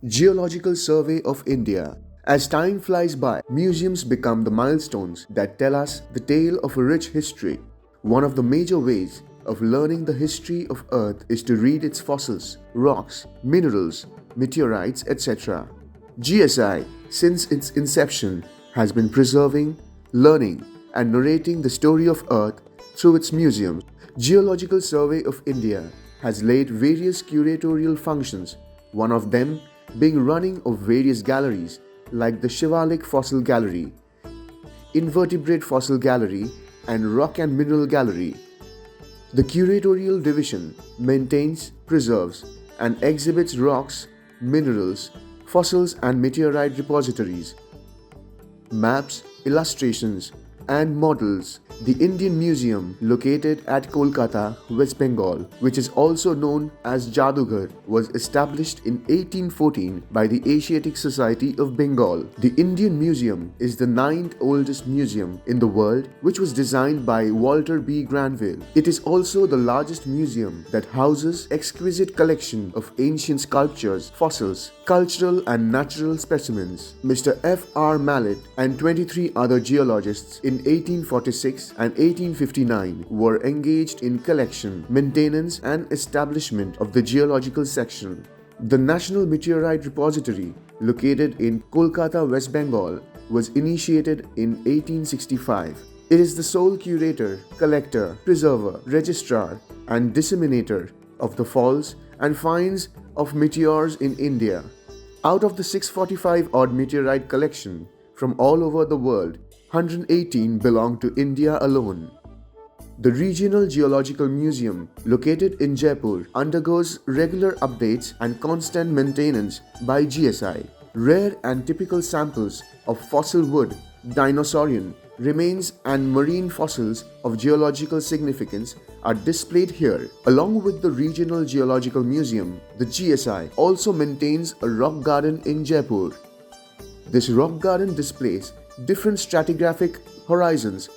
Geological Survey of India. As time flies by, museums become the milestones that tell us the tale of a rich history. One of the major ways of learning the history of Earth is to read its fossils, rocks, minerals, meteorites, etc. GSI, since its inception, has been preserving, learning, and narrating the story of Earth through its museums. Geological Survey of India has laid various curatorial functions, one of them being running of various galleries like the Shivalik Fossil Gallery, Invertebrate Fossil Gallery, and Rock and Mineral Gallery. The curatorial division maintains, preserves, and exhibits rocks, minerals, fossils, and meteorite repositories, maps, illustrations, and models. The Indian Museum, located at Kolkata, West Bengal, which is also known as Jadughar, was established in 1814 by the Asiatic Society of Bengal. The Indian Museum is the ninth oldest museum in the world, which was designed by Walter B. Granville. It is also the largest museum that houses exquisite collection of ancient sculptures, fossils, cultural and natural specimens. Mr. F. R. Mallet and 23 other geologists in 1846 and 1859 were engaged in collection, maintenance, and establishment of the geological section. The National Meteorite Repository, located in Kolkata, West Bengal, was initiated in 1865. It is the sole curator, collector, preserver, registrar, and disseminator of the falls and finds of meteors in India. Out of the 645-odd meteorite collection from all over the world, 118 belong to India alone. The Regional Geological Museum, located in Jaipur, undergoes regular updates and constant maintenance by GSI. Rare and typical samples of fossil wood, dinosaurian, remains and marine fossils of geological significance are displayed here. Along with the Regional Geological Museum, the GSI also maintains a rock garden in Jaipur. This rock garden displays different stratigraphic horizons.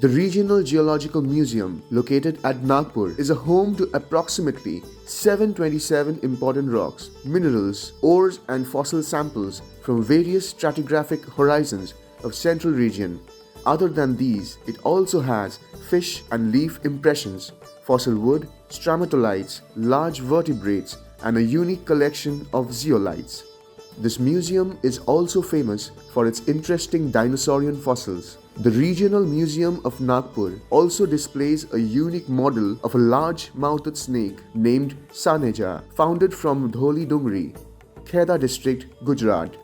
The Regional Geological Museum, located at Nagpur, is a home to approximately 727 important rocks, minerals, ores, and fossil samples from various stratigraphic horizons of Central Region. Other than these, it also has fish and leaf impressions, fossil wood, stromatolites, large vertebrates, and a unique collection of zeolites. This museum is also famous for its interesting dinosaurian fossils. The Regional Museum of Nagpur also displays a unique model of a large-mouthed snake named Saneja, founded from Dholi Dungri, Kheda district, Gujarat.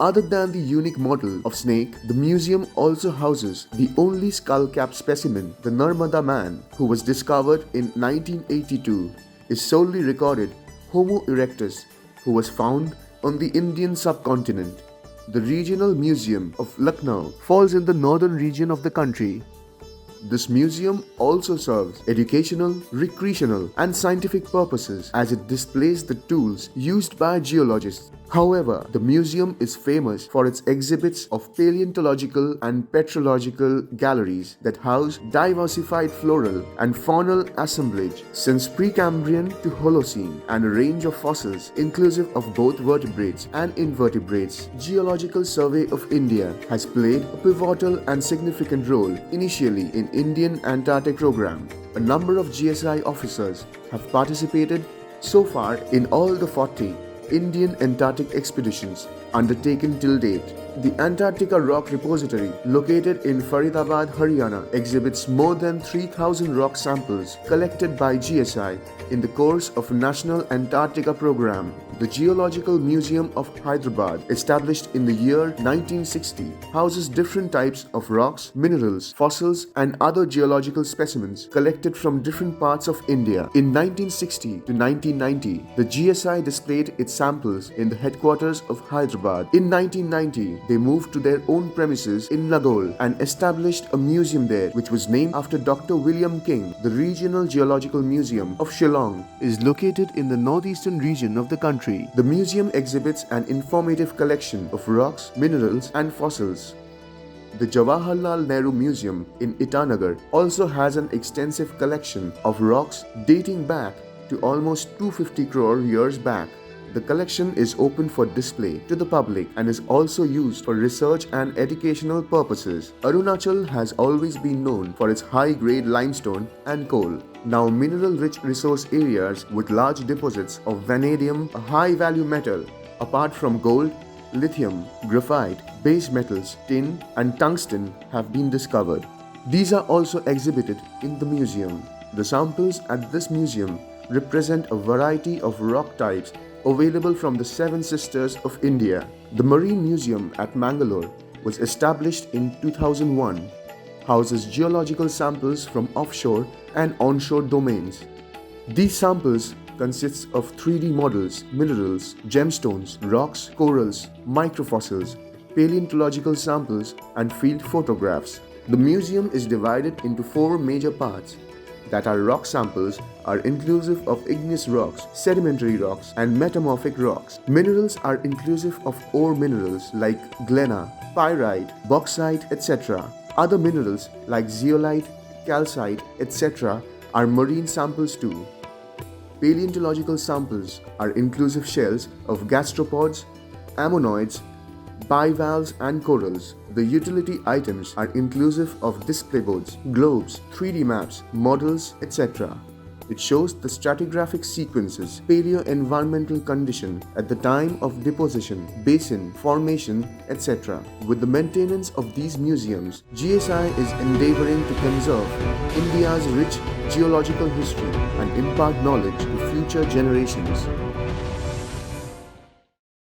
Other than the unique model of snake, the museum also houses the only skull-capped specimen, the Narmada man, who was discovered in 1982, is solely recorded Homo erectus, who was found on the Indian subcontinent. The Regional Museum of Lucknow falls in the northern region of the country. This museum also serves educational, recreational, and scientific purposes as it displays the tools used by geologists. However, the museum is famous for its exhibits of paleontological and petrological galleries that house diversified floral and faunal assemblage since Precambrian to Holocene and a range of fossils inclusive of both vertebrates and invertebrates. Geological Survey of India has played a pivotal and significant role initially in Indian Antarctic program. A number of GSI officers have participated so far in all the 40 Indian Antarctic expeditions undertaken till date. The Antarctica Rock Repository, located in Faridabad, Haryana, exhibits more than 3,000 rock samples collected by GSI in the course of a National Antarctica program. The Geological Museum of Hyderabad, established in the year 1960, houses different types of rocks, minerals, fossils, and other geological specimens collected from different parts of India. In 1960 to 1990, the GSI displayed its samples in the headquarters of Hyderabad. In 1990, they moved to their own premises in Nagaur and established a museum there, which was named after Dr. William King. The Regional Geological Museum of Shillong is located in the northeastern region of the country. The museum exhibits an informative collection of rocks, minerals, and fossils. The Jawaharlal Nehru Museum in Itanagar also has an extensive collection of rocks dating back to almost 250 crore years back. The collection is open for display to the public and is also used for research and educational purposes. Arunachal has always been known for its high-grade limestone and coal. Now mineral-rich resource areas with large deposits of vanadium, a high-value metal, apart from gold, lithium, graphite, base metals, tin, and tungsten have been discovered. These are also exhibited in the museum. The samples at this museum represent a variety of rock types available from the Seven Sisters of India. The Marine Museum at Mangalore was established in 2001, houses geological samples from offshore and onshore domains. These samples consist of 3D models, minerals, gemstones, rocks, corals, microfossils, paleontological samples, and field photographs. The museum is divided into 4 major parts that are rock samples are inclusive of igneous rocks, sedimentary rocks, and metamorphic rocks. Minerals are inclusive of ore minerals like glena, pyrite, bauxite, etc. Other minerals like zeolite, calcite, etc. are marine samples too. Paleontological samples are inclusive shells of gastropods, ammonoids, bivalves and corals. The utility items are inclusive of display boards, globes, 3D maps, models, etc. It shows the stratigraphic sequences, paleo-environmental condition at the time of deposition, basin, formation, etc. With the maintenance of these museums, GSI is endeavoring to conserve India's rich geological history and impart knowledge to future generations.